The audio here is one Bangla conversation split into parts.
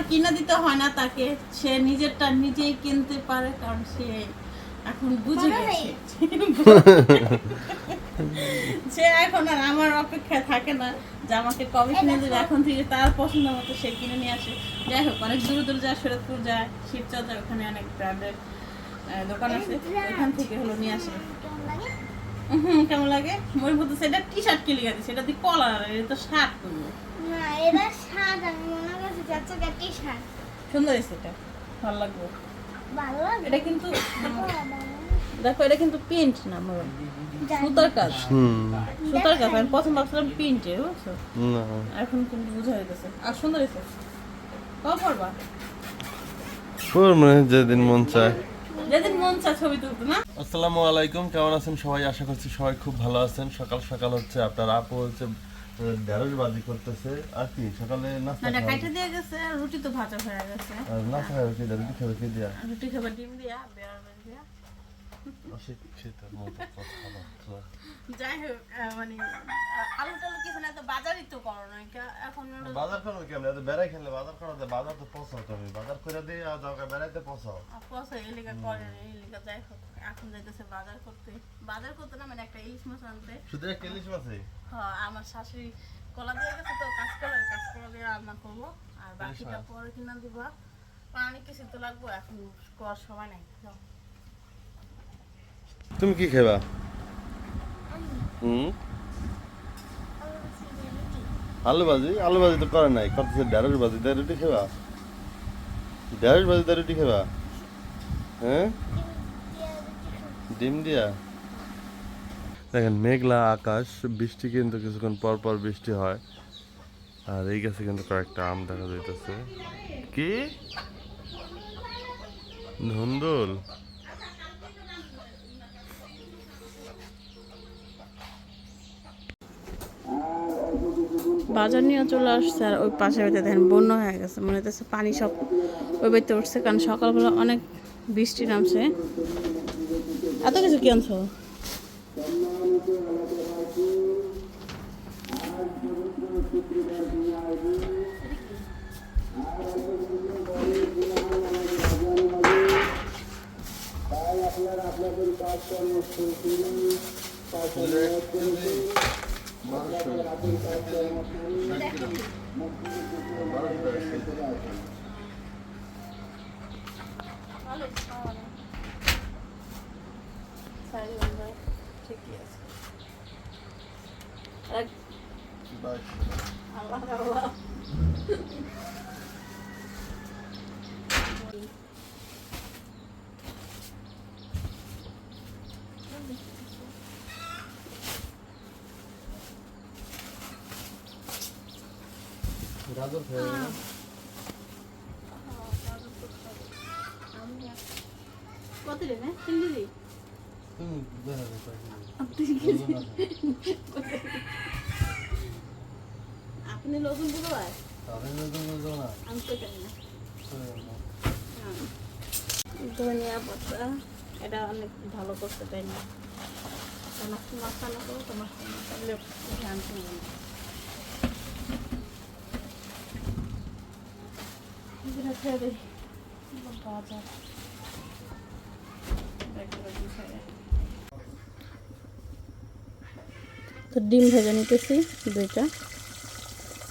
কিনে দিতে হয় না তাকে, সে নিজেরটা নিজেই কিনতে পারে, কারণ সে এখন বুঝে গেছে। সে এখন আর আমার অপেক্ষায় থাকে না যে আমাকে কবে কিনে দেবে, এখন থেকে তার পছন্দ মতো সে কিনে নিয়ে আসে। যাই হোক, অনেক দূর দূর যায়, শরৎপুর যায়, শিবচর যায়, ওখানে অনেক ব্র্যান্ডের দোকান আছে, ওখান থেকে হলো নিয়ে আসে। কেমন লাগে? মনে বলতেছে এটা টি শার্ট কি লিখা দিচ্ছে, এটা দিয়ে কলার, এটা তো শার্ট করবো না, এটা শার্ট। আমি মনে করছি যাচ্ছে টি শার্ট। সুন্দর হয়েছে, এটা ভালো লাগবে। ভালো লাগে। এটা কিন্তু দেখো, এটা কিন্তু প্রিন্ট না, আমার সুতার কাজ। সুতার কাজ। আমি প্রথম ভাবছিলাম প্রিন্টের, বুঝছো, এখন কিন্তু বোঝা যাইতেছে। আর সুন্দর হয়েছে। কবে পড়বা? যেদিন মন চায়। যেদিন মন চায় ছবি তুলতে না। আসসালামু আলাইকুম, কেমন আছেন সবাই? আশা করছি সবাই খুব ভালো আছেন। সকাল সকাল হচ্ছে আপনার আপু হচ্ছে ঢেঁড়স ভাজি করতেছে। আর কি সকালে নাস্তা না, কাইটা দিয়ে গেছে, রুটি তো ভাজা হয়ে গেছে। আর নাস্তা খাবে কি? রুটি খাবে কি দিয়া? রুটি খাবার ডিম দিয়া, বেয়ার দিয়া। অশিক্ষিত মতো কথাবার্তা। যাই হোক, মানে আলু টালু কিছু না, তো বাজারই তো করো না এখন। বাজার করো কেমন? এত বেড়াই খেলে বাজার করো, বাজার তো পচাও। তুমি বাজার করে দিয়ে আর যাও বেড়াইতে পচাও। পচা এলাকা করে না, এলাকা। যাই হোক, এখন যাইতেছে বাজার করতে। বাজার করতে না, মানে একটা ইলিশ মাছ আনতে। শুধু একটা ইলিশ মাছই? হ্যাঁ, আমার শাশুড়ি কলা দিয়ে গেছে, তো কাঁচকলা দিয়ে রান্না করবো, আর বাকিটা পরে কিনা দিবা। অনেক কিছু তো লাগবো, এখন করার সময় নাই। যাও। তুমি কি খাবা? আলু ভাজি? আলু ভাজি তো করে নাই, করতেছে ঢেঁড়স ভাজি। দিয়ে রুটি খাবা? ঢেঁড়স ভাজি দিয়ে রুটি খাবা? হ্যাঁ, ডিম দিয়া। দেখেন মেঘলা আকাশ, বৃষ্টি কিন্তু কিছুক্ষণ পর পর বৃষ্টি হয়। আর এই গাছে কিন্তু কয়েকটা আম দেখা যাইতেছে। কি ধুন্দুল? বাজার নিয়ে চলে আসছে, আর ওই পাশে বাড়িতে দেখেন বন্যা হয়ে গেছে, মনে হচ্ছে পানি সব ওই বাড়িতে উঠছে, কারণ সকালবেলা অনেক বৃষ্টি নামছে। এত কিছু কি আনছো? ঠিকই আছে। আল্লাহ আল্লাহ। গাজর খেয়ে কত রে না? 3 কেজি? আপনি নতুন বুঝো ভাই? আমি তো জানি না। ধনিয়া পাতা, এটা অনেক ভালো করতে, তাই না? তোমার মশলা করো, তোমার মশলা ধ্যান শুনবে না। বাজার তো ডিম ভেজে নিতেছি দুইটা,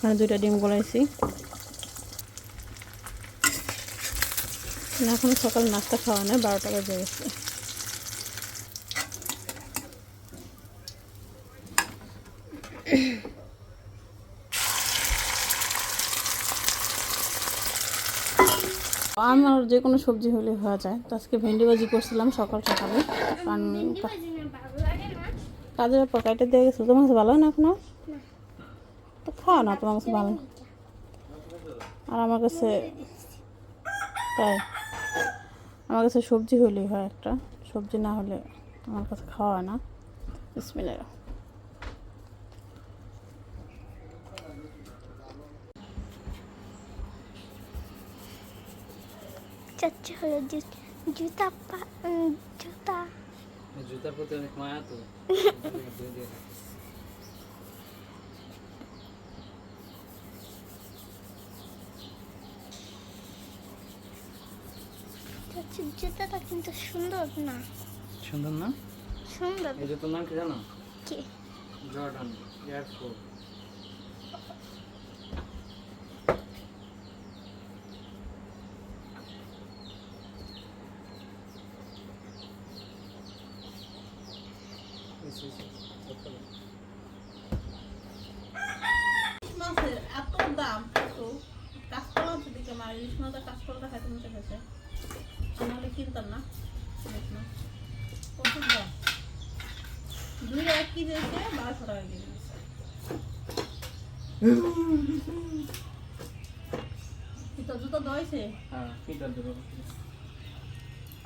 মানে দুইটা ডিম গলাইছি। এখন সকাল নাস্তা খাওয়া নেই, 12টা বাজে গেছে। আমার যে কোনো সবজি হলে হয়ে যায়। তো আজকে ভেন্ডি ভাজি করছিলাম সকাল সকালে, কারণ কাজের পকাইটা দিয়ে গেছিলো। তোমার কাছে ভালো না এখনো? তো খাও না, তোমার কাছে ভালো। আর আমার কাছে তাই, আমার কাছে সবজি হলেই হয়, একটা সবজি না হলে আমার কাছে খাওয়া হয় না। বিসমিল্লাহ। চাচ্ছে হলো জুতার প্রতি অনেক মায়া তো। জুতাটা কিন্তু সুন্দর না। সুন্দর না? সুন্দর এই যে তোর নাম কি জানো? কি? Jordan air four. মাছের এত দাম, এত কাঁচকলা আছে দিকে আমার ইলিশ মাছের কাঁচকলাটা খাইতে মনে গেছে, নাহলে কিনতাম না ইলিশ মাছ। প্রচুর দাম, 2 টাকা কেজি এসে 1200 টাকা কেজি দিচ্ছে। কি তোর জুতো ধোয়াইছে? হ্যাঁ, ফিটার দেবো।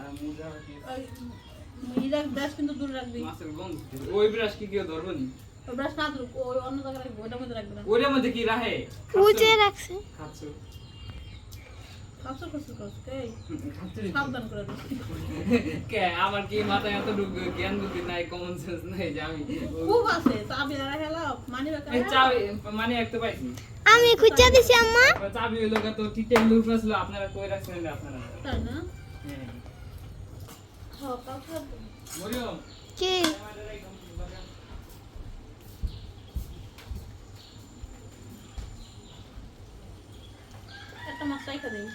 আর মোজা কি? ইরাক ব্রাশ কিন্তু দূরে রাখবি, মাছের গন্ধ। ওই ব্রাশ কি কেউ ধরবে নি? ওই ব্রাশ না ধরুক, ওই অন্য জায়গায় রাখবি, ওইটার মধ্যে রাখবি না। ওইটার মধ্যে কি রাহে? উজে রাখছে। খাচ্ছো? কাঁচুর কাঁচুর কাঁচুর, এই খাচ্ছো? সাবধান করে দিস। কে আমার কি মাথায় এত জ্ঞান বুদ্ধি নাই, কমন সেন্স নাই যে আমি খুব আছে চাবি আর হেলা মানি ব্যাগ এই চাবি মানে একটা পাইছি। আমি খুঁজে দিছি আম্মা। চাবি হইলো তো ঠিক টাইম লুক আসলো, আপনারা কই রাখছেন আপনারা? তাই না? হ্যাঁ। হ্যাঁ, কাঁচুর মরিয়ম কি? একটা মাছ রাইখা দিই।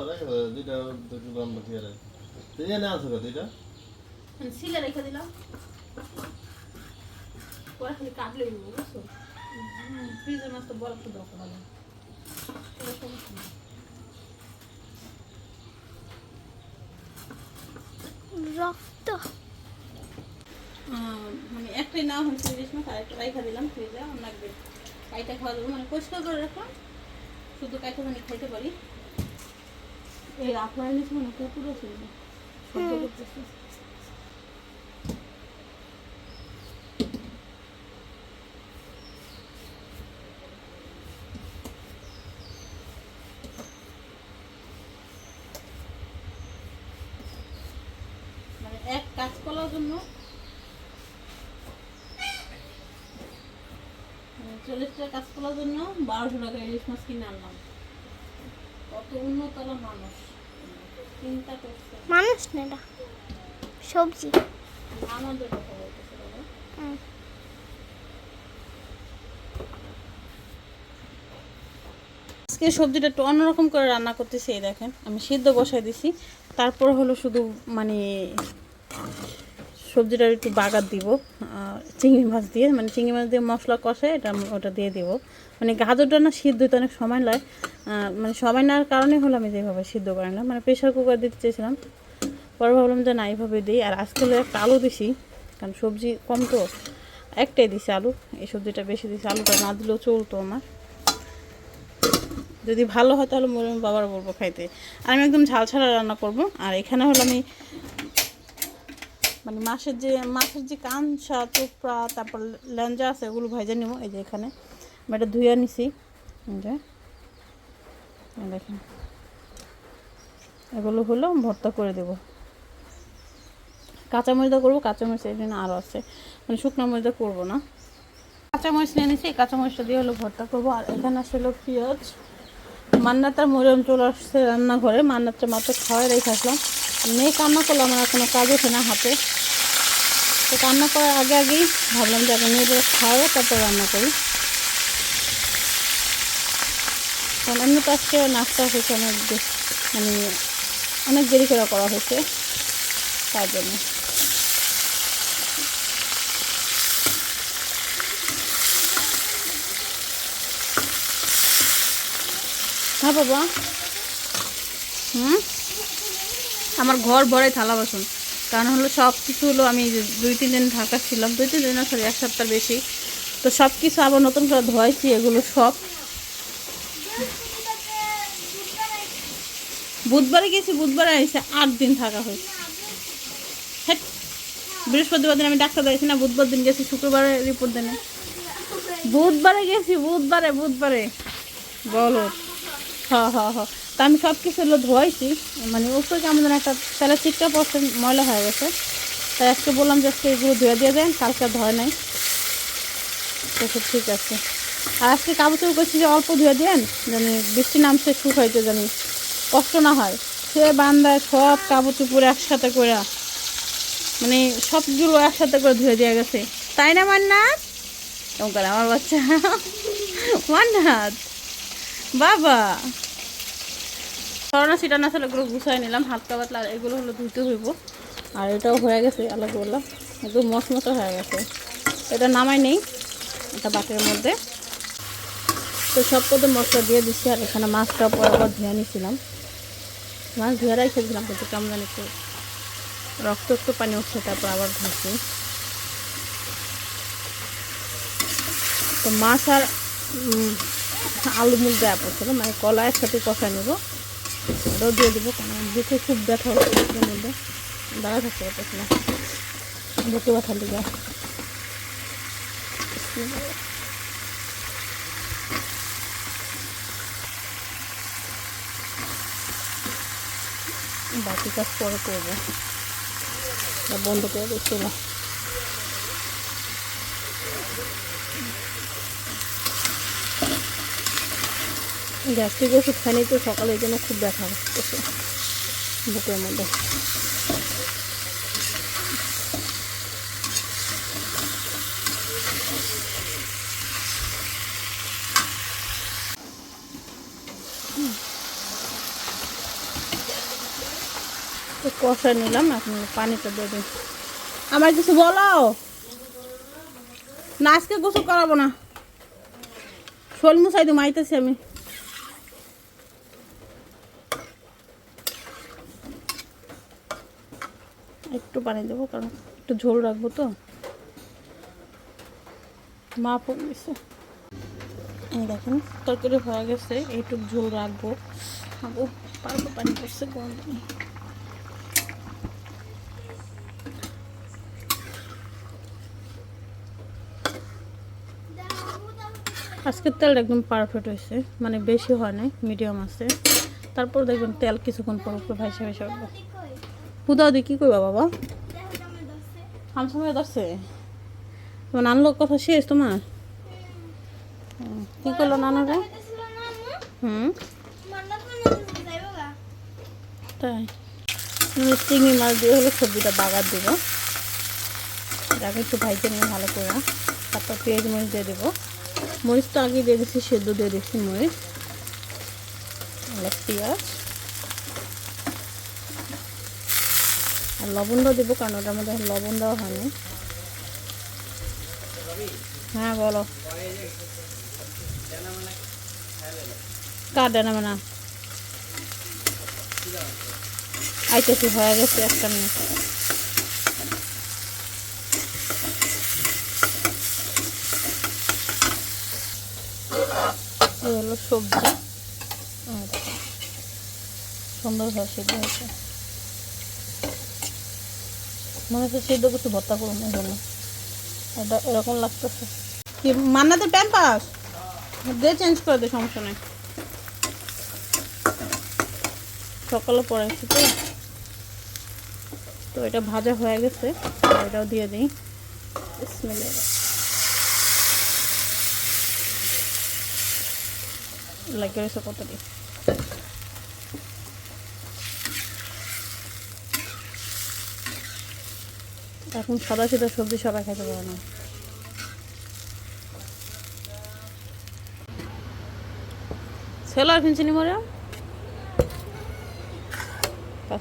রেখে দাও, দুইটা দুটো লম্বা দিয়ে রাখ। তুই জানে আছো কত দুইটা? সিলে রেখে দিলাম, পরে খালি কাটলে দিব, বুঝছো? ফ্রিজের মাছ তো বরফ তো দরকার হবে, এটা সমস্যা না। রক্ত। মানে একটাই না হয়েছে ইলিশ মাছ, আর একটা রাইখা দিলাম ফ্রিজে, আমার লাগবে কাইটা খাওয়া দেবো, মানে পরিষ্কার করে রাখলাম, শুধু কাইটা মানে খাইতে পারি। এই আপনার ইলিশ মানে কুকুরও ছিল, শব্দ করতেছে। মানে এক কাঁচকলার জন্য 40 টাকা কাঁচকলার জন্য 1200 টাকা ইলিশ মাছ কিনে আনলাম। কত উন্নত মানুষ চিন্তা করছে, মানুষ না এটা, সবজি। আমাদের কথা বলতেছে বাবা। হুম। আজকে সবজিটা একটু অন্যরকম করে রান্না করতেছি, এই দেখেন আমি সিদ্ধ বসাই দিছি, তারপর হলো শুধু মানে সবজিটা একটু বাগার দিব চিংড়ি মাছ দিয়ে, মানে চিংড়ি মাছ দিয়ে মশলা কষে এটা ওটা দিয়ে দিব। মানে গাজরটা না সিদ্ধ হতে অনেক সময় লাগে, মানে সময় নেওয়ার কারণে হলো আমি যেভাবে সিদ্ধ করে নিলাম, মানে প্রেশার কুকার দিতে চেয়েছিলাম, পরে ভাবলাম যে না এইভাবে দিই। আর আজকে হলো একটা আলু দিছি, কারণ সবজি কম তো একটাই দিছি আলু, এই সবজিটা বেশি দিছি, আলুটা না দিলেও চলতো আমার, যদি ভালো হয় তাহলে মরিয়ম বাবার বলবো খাইতে। আর আমি একদম ঝাল ছাড়া রান্না করব। আর এখানে হলো আমি মানে মাছের যে কাঁচা চোপড়া তারপর লেঞ্জা আছে ওগুলো ভাজা নিব। এই যে এখানে আমি এটা ধুয়ে নিছি, যে দেখেন এগুলো হলো ভর্তা করে দেব। কাঁচা মরিচা করবো, কাঁচা মরিচ এই জন্য আরও আছে, মানে শুকনো মরিচা করবো না। কাঁচা মরিচ নিয়ে নিছি, এই কাঁচা মরিচটা দিয়ে হলো ভর্তা করবো। আর এখানে আসলে পেঁয়াজ, মান্নাতার মরিয়ম চলে আসছে রান্নাঘরে, মান্নাতটা মাত্র খাওয়াই রেখে আসলাম। মেয়ে কান্না করলো, আমার কোনো কাজ ওঠে না হাতে, তো কান্না করার আগেই ভাবলাম যে আগে মেয়েদের খাওয়াবো তারপর রান্না করি, কারণ এমনি তো আজকে নাস্তা হয়েছে অনেক মানে অনেক দেরি করে করা হয়েছে তার জন্য। হ্যাঁ বাবা, আমার ঘর ভরে থালা বাসন, কারণ হলো সব কিছু হলো আমি 2-3 দিন ঢাকা ছিলাম, 2-3 দিন না সরি 1 সপ্তাহ বেশি, তো সব কিছু আবার নতুন করে ধোয়াইছি। এগুলো সব বুধবারে গেছি, বুধবারে এসে 8 দিন থাকা হয়েছে। হ্যাঁ, বৃহস্পতিবার দিন আমি ডাক্তার দেখছি না, বুধবার দিন গেছি, শুক্রবারে রিপোর্ট দেনে, বুধবারে গেছি, বুধবারে বলো। হ্যাঁ, তা আমি সব কিছু হলো ধোয়াইছি, মানে উপরে কেমন যেন একটা তাহলে ঠিকঠাক পড়ছে, ময়লা হয়ে গেছে, তাই আজকে বললাম যে আজকে এগুলো ধুয়ে দিয়ে দেন, কালকে ধোয় নাই, তো সব ঠিক আছে। আর আজকে কাপড় চোপড় করছি যে অল্প ধুয়ে দেন, জানি বৃষ্টি নামছে শুকাইতে, জানি কষ্ট না হয়, সে বান্দায় সব কাপড় চুপড় একসাথে করে মানে সবগুলো একসাথে করে ধুয়ে দেওয়া গেছে, তাই না মান্নাত? এরকম করে আমার বাচ্চা মান্নাত বাবা করোনা সিটা না ছিল এগুলো গুছাই নিলাম হালকা পাতলা, আর এগুলো হলো ধুতে হইব। আর এটাও হয়ে গেছে আলাদা বললাম, একদম মশমশা হয়ে গেছে। এটা নামাই নেই, এটা বাটির মধ্যে। তো সব কত মশলা দিয়ে দিচ্ছি, আর এখানে মাছটা পরে আবার ধুয়ে নিয়েছিলাম, মাছ ধুয়ে রেখেছিলাম কিন্তু কেমন জানি একটু রক্ত একটু পানি উঠছে, তারপর আবার ধুয়েছি। তো মাছ আর আলু মুখ দেওয়া পড়ছিল, মানে কলা একসাথে কষায় নেবো, ওটাও দিয়ে দেবো। কারণ বুকে খুব ব্যথা হচ্ছে এর মধ্যে, দাঁড়া থাকতে পারতেছি না বুকে ব্যথার দিকে। বাকি কাজ পরে করবো, বন্ধ করে দিচ্ছিল। গ্যাস্ট্রিক ওষুধ খাইনি তো সকালে, এই জন্য খুব ব্যথা হচ্ছে বুকের মধ্যে। তো কষা নিলাম, এখন পানিটা দিয়ে দিই। আমার কিছু বলো না, আজকে গোসল করাবো না, শোল মুসাই দিই, মাইতেছি আমি। একটু পানি দেবো, কারণ একটু ঝোল রাখবো তো, মা পড়ে গেছে। দেখেন তরকারি হয়ে গেছে, এইটুকু ঝোল রাখবো, খাবো। পারবো, পানি পড়ছে গরম পানি। আজকের তেলটা একদম পারফেক্ট হয়েছে, মানে বেশি হয় নাই, মিডিয়াম আছে। তারপর দেখবেন তেল কিছুক্ষণ পর উপরে ভাইসা ভাইসা উঠবো। পুদাও দিয়ে কী করবা বাবা? আম সময় ধরছে তোমার নানলোক কথা শেষ তোমার? কী করলো নানুরা? তাই চিংড়ি মাছ দিয়ে হলো সবজিটা বাগার দিব, এটাকে একটু ভাইতে নিয়ে ভালো করে। তারপর পেঁয়াজ মরিচ দিয়ে দেবো, মরিচ তো আগে দিয়ে দিচ্ছি, সেদ্ধ দিয়ে দিচ্ছি মরিচ, পেঁয়াজ আর লবণটাও দেবো, কারণ ওটার মধ্যে লবণ দেওয়া হয়নি। হ্যাঁ বলো, কার দেনা মানে আইতেছি, হয়ে গেছে একটা মিনিট। এই হলো সবজি, সুন্দরভাবে সিদ্ধ হয়েছে, মনে হচ্ছে সিদ্ধ কিছু ভর্তা করুন, এই জন্য এটা এরকম লাগতেছে। কি মান্নাতে প্যাম্পাস দিয়ে চেঞ্জ করে দে, সমস্যা নেই, সকালে পড়াইছি তো। তো এটা ভাজা হয়ে গেছে, এটাও দিয়ে দিই। বিসমিল্লাহ, লাগে রয়েছে কত দিই। এখন সাদা সিধা সবজি সবাই খাইতে পারে না। সেলার কিনছি নি মরে,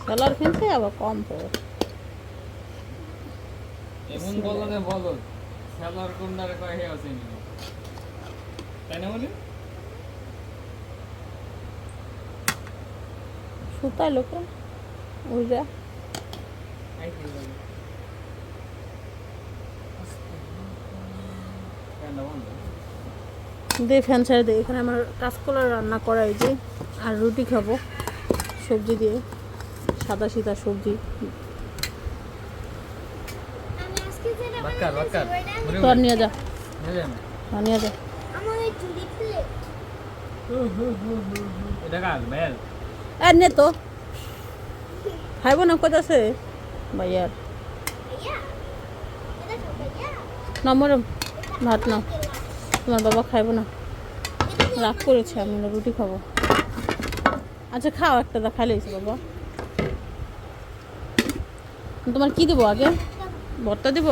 সেলার কিনছে আবার কম পড়ে। এমন বলো না, বলো সেলার কোনটারে কয় হে আছে নি, তাই না? বলি সুতায় লোক ওই যা দে, ফ্যান ছেড়ে দে। এখানে আমার কাঁচকলা রান্না করা, এই যে, আর রুটি খাবো সবজি দিয়ে, সাদা সিধা সবজি। তোর নিয়ে যা, নিয়ে যা। নে তো খাইব না, কোথাছে ভাইয়ার নম্বর ভাত নাও, তোমার বাবা খাইব না, রাগ করেছে, আমি রুটি খাবো। আচ্ছা খাও, একটা দা খাই লেছি বাবা। তোমার কি দেবো আগে? ভর্তা দিব?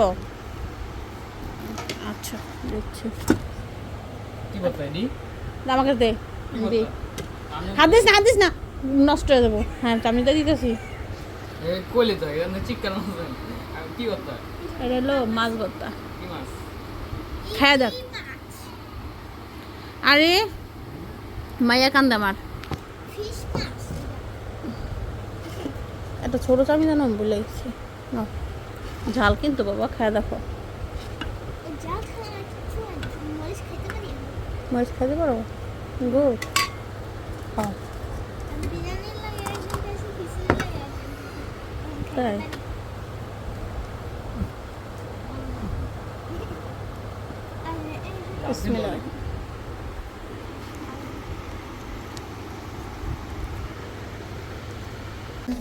আচ্ছা দেখছি। কি বলতে এডি? না, আমাকে দে, আমি দিই। হাত দিস না, হাত দিস না, নষ্ট হয়ে যাবো। হ্যাঁ, চামিটা দিতেছি। এ কইলে তো এখানে চিকেন আছে। আর কি করতে? এটা হলো মাছ ভর্তা। কি মাছ? খায় দেখ। আরে মাইয়া কান্দে আমার। ফিশ মাছ একটা ছোট চামি জানো বলে গেছি। ঝাল কিন্তু বাবা, খায় দেখো। যা খাওয়া কিছু মরিচ খেতে পারি মরিচ খাইতে পারো? গুড। হ্যাঁ, আমি বিরিয়ানি লাগে একজন কাছে খিচুড়ি লাগে তাই? বিসমিল্লাহ।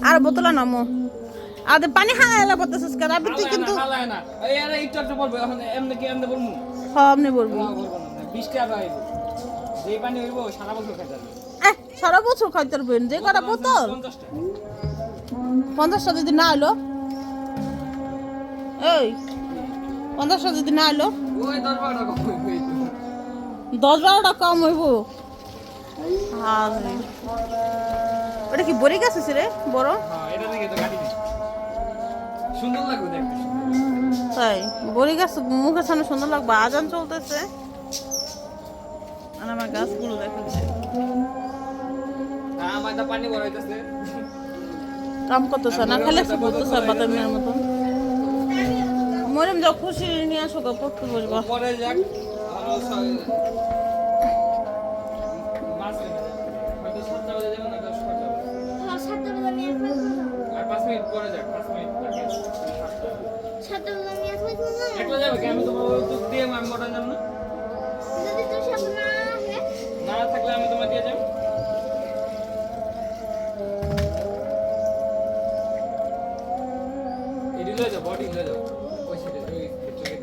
আর বোতলা নামো। আর পানি হালা পড়তেছিস কেন? আপনি তুই কিন্তু হালায় না। এই আরে একটু একটু বলবো এখন এমনি কি এমনি বলবো? হ্যাঁ, আপনি বলবো। না বলবো না। 20 টাকা হইব। যেই পানি হইব সারা বছর খাইতে পারবে। সারা বছর খাইতে পারবেন যে কটা বোতল? 50 টাকা। 50টা যদি না হলো, এই 50টা যদি না হলো, ওই 10 টাকা কম হইব। 10-12টা কম হইব। আরে ওটা কি বড়ি গাছ আছে রে বড়? হ্যাঁ, এটা থেকে তো কাটি দিই। সুন্দর লাগবে দেখতে। তাই বড়ি গাছ মুখের সামনে সুন্দর লাগবে। আজান চলতেছে আর আমার গাছগুলো দেখাচ্ছে। আমার তো পানি বড় হইতাছে। কাম করতেছে না, খালি বলতেছে বাতামের মতো। মরিম যা খুশি নিয়ে আসো গো, পড়তে বসবা। পরে যাক আরো মাছ হয়তো 7টা বাজে যাবে না 10 বাজে যাবে। হ্যাঁ 7টা বেলা নিয়ে আসবে আর 5 মিনিট পরে যাক 5 মিনিট বাকি আছে। 7টা বেলা নিয়ে আসবে না একলা যাবে কি? আমি তোমার দুধ দিয়ে আমি মোটা যাব না। যদি তোর সাথে না আসে না থাকলে আমি তোমার দিয়ে যাব। এডি লয়ে যাও, বডি লয়ে যাও। ওই সাইডে ওই চোখে।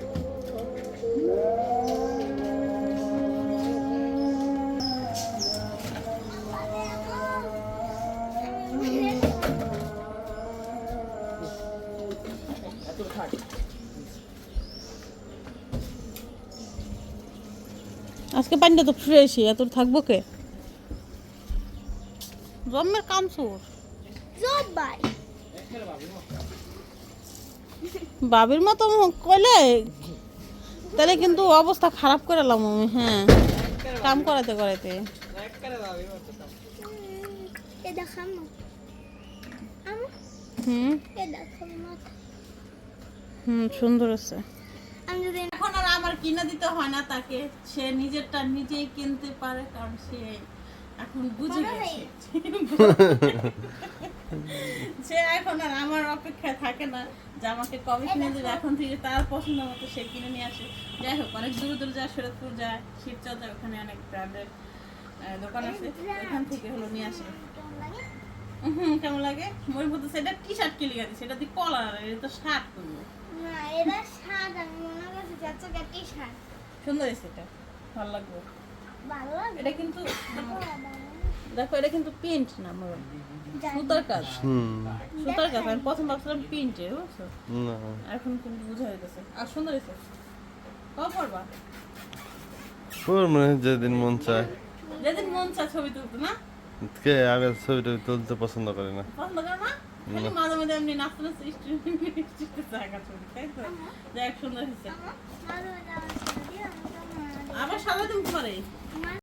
এত থাক। আজকে পানিটা তো ফ্রেশই, এত থাকবো কে? জম্মের কামসুর জব বাই এখানে ভাবি না। বাবির মতো কইলে তাহলে কিন্তু অবস্থা খারাপ করে এলাম আমি। হ্যাঁ, কাম করাতে করাতে। একবারে ভাবি মত তো। এ দেখাম না হুম এ দেখাম না সুন্দর আছে। আমি যদি এখন আর আমার কিনে দিতে হয় না তাকে, সে নিজেরটা নিজেই কিনতে পারে, কারণ সে এখন বুঝে বড় গেছে। সে এখন আর আমার অপেক্ষায় থাকে না যে আমাকে কবে কিনে দেবে। এখন থেকে তার পছন্দ মতো সে কিনে নিয়ে আসে। যাই হোক, অনেক দূর দূর যায়, শরৎপুর যায়, শিবচর যায়, ওখানে অনেক ব্র্যান্ডের দোকান আছে, ওখান থেকে হলো নিয়ে আসে। কেমন লাগে কেমন লাগে? মই বলতে সেটা টি শার্ট কিনে গেছে, সেটা দিয়ে কলার, এটা তো শার্ট করবো। না এটা শার্ট আমি মনে করছি চাচা টি শার্ট সুন্দর হয়েছে, এটা ভালো লাগবে। ভালো লাগে এটা কিন্তু দেখো, এটা কিন্তু প্রিন্ট না, আমার সুতার কাজ। সুতার কাজ। আমি প্রথম ভাবছিলাম প্রিন্টের, বুঝছো? না এখন কিন্তু বোঝা যাইতেছে। আর সুন্দর হয়েছে। কবে পড়বা? তোর মনে হয় যেদিন মন চায়। যেদিন মন চায় ছবি তুলতে, না? কে আগে ছবিটা তুলতে পছন্দ করে না? পছন্দ করো না? খালি মাঝে মাঝে এমনি নাচতে নাচতে স্ট্রিটে আঁকা ছবি, তাই তো? যাই হোক, সুন্দর হয়েছে। মাঝে মাঝে আমার ছেলে দিয়ে আমি তো আবার সাজাতে পারে।